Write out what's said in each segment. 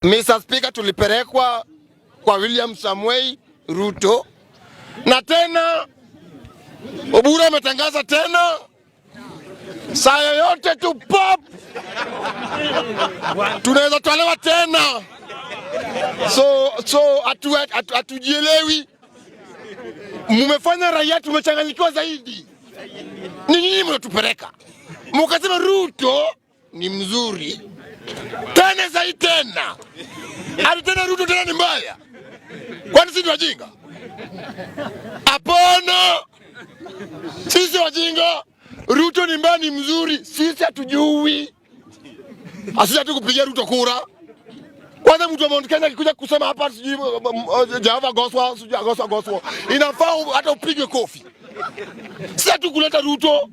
Mr. Speaker, tulipelekwa kwa William Samuel Ruto na tena Oburu ametangaza tena saa yoyote tu pop tunaweza tolewa tena. So hatujielewi. Mumefanya raia tumechanganyikiwa zaidi. Ni nini mnatupeleka? Mukasema Ruto ni mzuri tena zaidi tena. Hadi tena Ruto tena ni mbaya. Kwani sisi wajinga? Hapana. Sisi wajinga. Ruto ni mbaya ni mzuri. Sisi hatujui. Asija tu kupigia Ruto kura. Kwanza mtu wa Mount Kenya akikuja kusema hapa sijui Jehova Goswa, sijui Goswa. Inafaa hata upigwe kofi. Sisi tu kuleta Ruto.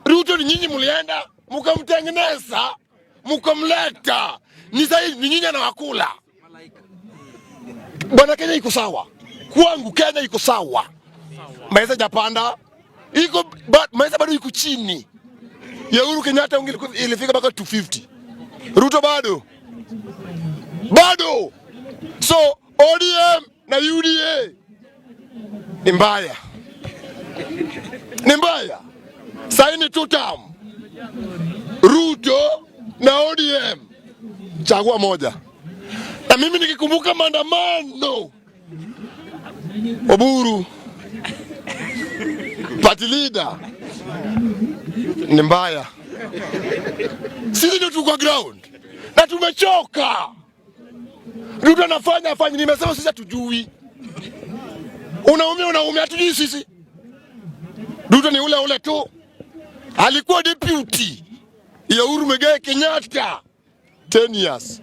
Ruto ni nyinyi mlienda, mkamtengeneza, mkamleta. Ni zaidi ni nyinyi na wakula. Bwana Kenya iko sawa. Kwangu Kenya iko sawa. Maisha japanda. Iko maisha bado iko chini. Ya Uhuru Kenyatta ilifika mpaka 250. Ruto bado. So ODM na UDA ni mbaya. Ni mbaya. Saini 2 term. Ruto na ODM chagua moja. Na mimi nikikumbuka maandamano Oburu party leader ni mbaya. Sisi ndio tuko ground na tumechoka. Ruto anafanya nimesema sisi hatujui. Unaumia hatujui sisi. Ruto ni ule tu. Alikuwa deputy ya Uhuru Muigai Kenyatta 10 years.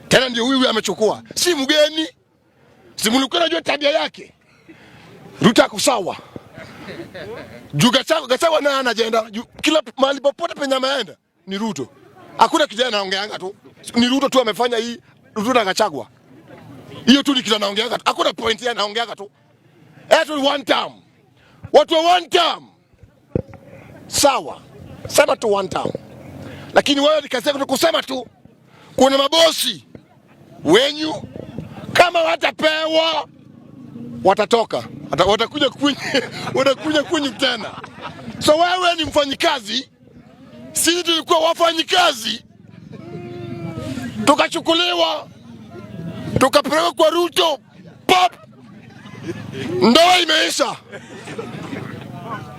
Tena ndio huyu amechukua. Si mgeni. Si mlikuwa unajua tabia yake. Ruto akusawa. Gachagua na ana agenda. Kila mahali popote penye ameenda ni Ruto. Hakuna kijana anaongeanga tu. Ni Ruto tu amefanya hii. Ruto na Gachagua. Hiyo tu ni kijana anaongeanga tu. Hakuna point yake anaongeanga tu. Eto one term. Watu wa one term. Sawa. Sema tu one term. Lakini wewe nikasema kusema tu kuna mabosi wenyu kama watapewa watatoka. Watakuja kwenye tena. So wewe ni mfanyikazi. Sisi tulikuwa wafanyikazi. Tukachukuliwa. Tukapelekwa kwa Ruto. Pop. Ndoa imeisha.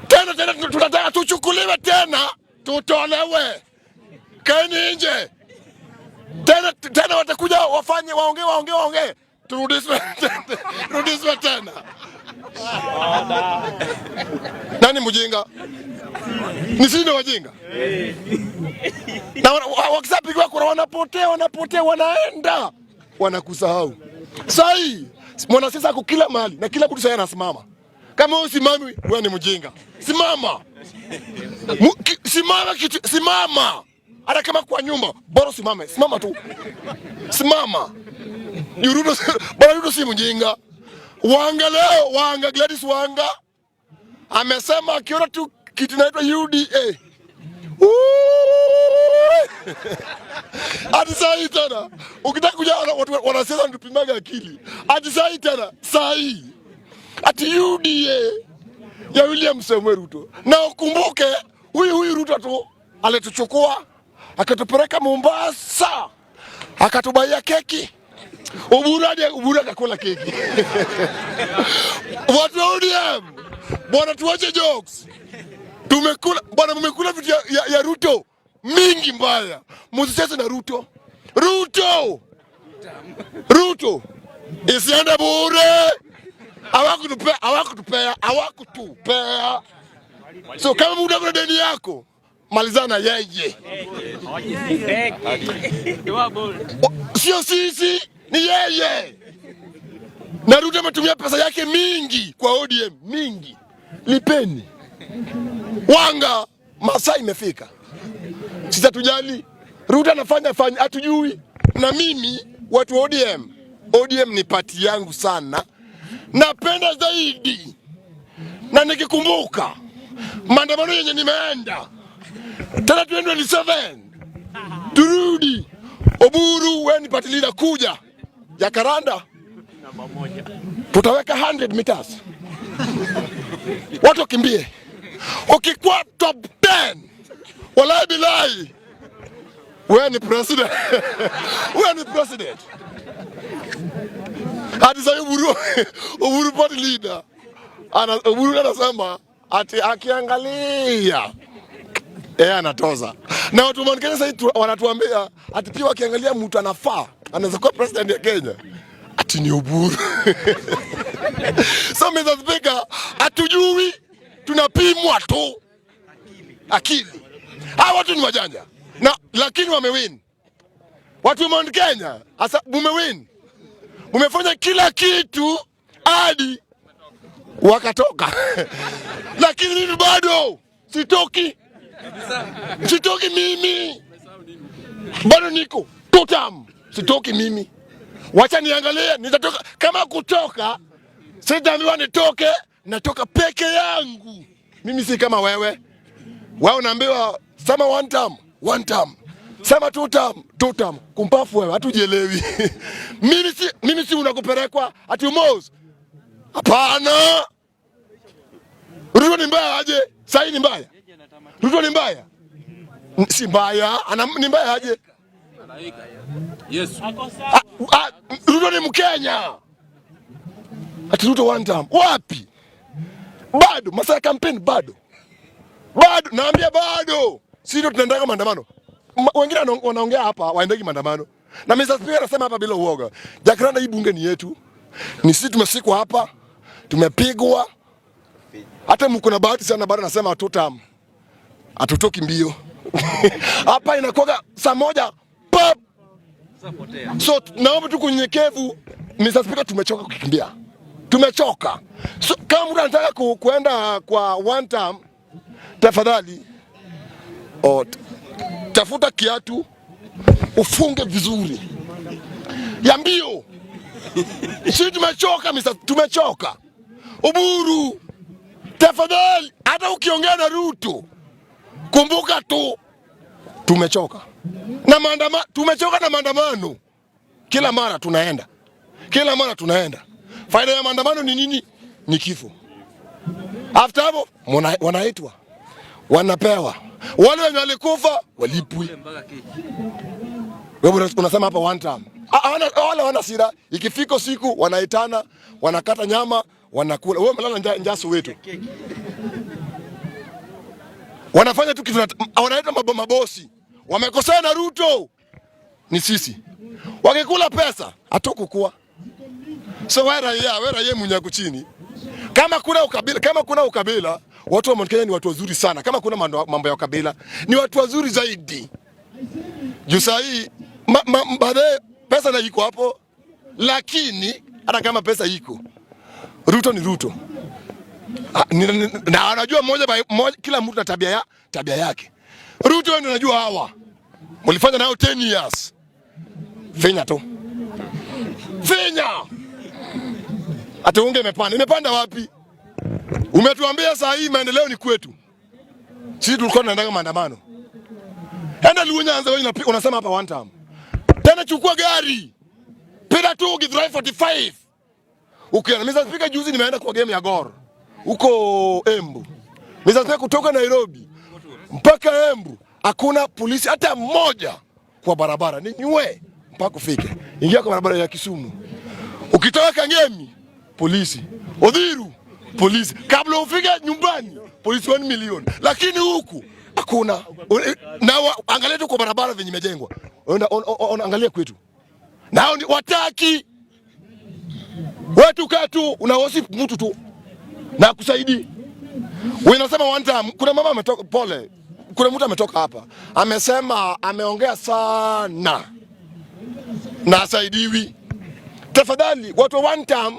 Tena tunataka tuchukuliwe tena. Tutolewe. Kaeni nje. Tena watakuja wafanye waongee. Turudishwe tena. Nani mjinga? Ni sisi wajinga. Na wakisapigwa kura wanapotea wanaenda. Wanakusahau. Sahi, mwanasiasa ako kila mahali na kila mtu sasa anasimama. Kama wewe simami, wewe ni mjinga. Simama. Simama. Hata kama kwa nyumba, bora simame. Simama tu. Simama. Ruto si mjinga. Wanga Gladys Wanga amesema akiona tu kitu inaitwa UDA. Hadi saa hii tena. Ukitaka kuja watu wanasiasa tupimaga akili. Hadi saa hii tena. Saa hii. Ati UDA ya William Samuel Ruto. Na ukumbuke huyu Ruto tu alituchukua akatupeleka Mombasa. Akatubaia keki. Oburu akakula keki. Watu wa ODM. Bwana tuache jokes. Mmekula vitu ya Ruto mingi mbaya. Msicheze na Ruto. Ruto. Isiende bure. Hawakutupea. So kama muda kuna deni yako, malizana yeye. Sio sisi, ni yeye. Na Ruto ametumia pesa yake mingi kwa ODM, mingi. Lipeni. Wanga, masaa imefika. Sisi tujali. Ruto anafanya hatujui. Na mimi watu wa ODM ni party yangu sana. Napenda zaidi. Na nikikumbuka maandamano yenye nimeenda tena 2027 turudi Oburu, wewe ni party leader, kuja Jacaranda. Tutaweka 100 meters. Watu kimbie. Ukikuwa top 10, wallahi billahi, wewe ni president. Wewe ni president. Hadi sasa Oburu party leader. Oburu anasema ati akiangalia anatoza. Na watu wa Kenya sasa wanatuambia ati pia wakiangalia mtu anafaa anaweza kuwa president ya Kenya. Ati ni Oburu. So Mr. Speaker, hatujui, tunapimwa tu akili. Hawa watu ni wajanja. Lakini wamewin. Watu wa Mount Kenya, asa umewin. Umefanya kila kitu hadi wakatoka. Lakini mimi bado sitoki. Sitoki mimi. Bado niko totam. Sitoki mimi. Wacha niangalie, nitatoka. Kama kutoka, sitaambiwa nitoke, natoka peke yangu. Mimi si kama wewe. Wewe unaambiwa sema one term. Sema two term. Kumpafu wewe, hatujielewi. Mimi si unakupelekwa ati Mos. Hapana. Ruto ni mbaya aje? Sahi ni mbaya. Ruto ni mbaya. Si mbaya, ni mbaya aje? Yes. Ruto ni Mkenya. Ati Ruto one term. Wapi? Bado masaa campaign bado. Naambia bado. Sisi tunaendelea maandamano. Wengine wanaongea hapa waendeki maandamano. Na Mr. Speaker anasema hapa bila uoga. Jacaranda, hii bunge ni yetu. Ni sisi tumesikwa hapa. Tumepigwa. Hata mko na bahati sana bado nasema two term. Hatutoki mbio. Hapa inakuwa saa moja pop. So naomba tu kunyenyekevu, Mr. Speaker, tumechoka kukimbia. Tumechoka. So kama mtu anataka kuenda kwa one term, tafadhali tafuta kiatu ufunge vizuri. Ya mbio. Sisi tumechoka tumechoka. Oburu, tafadhali, hata ukiongea na Ruto, kumbuka tu tumechoka. Tumechoka na maandamano. Kila mara tunaenda. Faida ya maandamano ni nini? Ni kifo. After hapo wanaitwa, wanapewa. Wale wenye walikufa walipwi. Wewe unasema hapa one term. Wale wana sira, ikifika siku wanaitana, wanakata nyama, wanakula. Wewe umelala njaa wetu. Wanafanya tu kitu, wanaita mabosi. Wamekosana na Ruto. Ni sisi. Wakikula pesa, hatukukua. So wewe Munyaku chini. Kama kuna ukabila, watu wa Mount Kenya ni watu wazuri sana. Kama kuna mambo ya ukabila, ni watu wazuri zaidi. Juu saa hii baadaye pesa na iko hapo, lakini hata kama pesa iko, Ruto ni Ruto. Na anajua moja kila mtu na tabia yake. Ruto ndio anajua hawa. Mlifanya nao 10 years. Finya tu. Finya. Ati unge imepanda wapi? Umetuambia saa hii maendeleo ni kwetu. Sisi tulikuwa tunaenda maandamano. Enda Luhyanza wewe unasema hapa one term. Tena chukua gari. Pita tu Githurai 45. Ukiona Mr. Speaker, juzi nimeenda kwa game ya Gor. Huko Embu. Mr. Speaker, kutoka Nairobi mpaka Embu hakuna polisi hata mmoja kwa barabara. Ni nywe mpaka ufike. Ingia kwa barabara ya Kisumu. Ukitoka Kangemi, polisi. Odhiru, polisi. Kabla ufike nyumbani, polisi 1 million. Lakini huku hakuna. Na angalia tu kwa barabara venye imejengwa. Angalia kwetu. Nao ni wataki. Wetu katu unaosi mtu tu na kusaidi. Wewe unasema one time, kuna mama ametoka pole. Kuna mtu ametoka hapa. Amesema ameongea sana. Na asaidiwi. Tafadhali watu one time,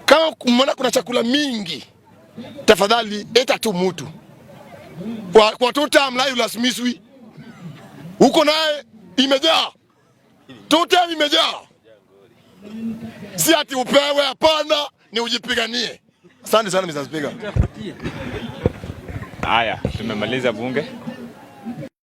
kama mwana kuna chakula mingi, tafadhali eta tu mtu. Kwa two time la ulasimishwi. Huko naye imejaa. Two time imejaa. Si ati upewe, hapana, ni ujipiganie. Asante sana Mr. Speaker. Haya, tumemaliza bunge.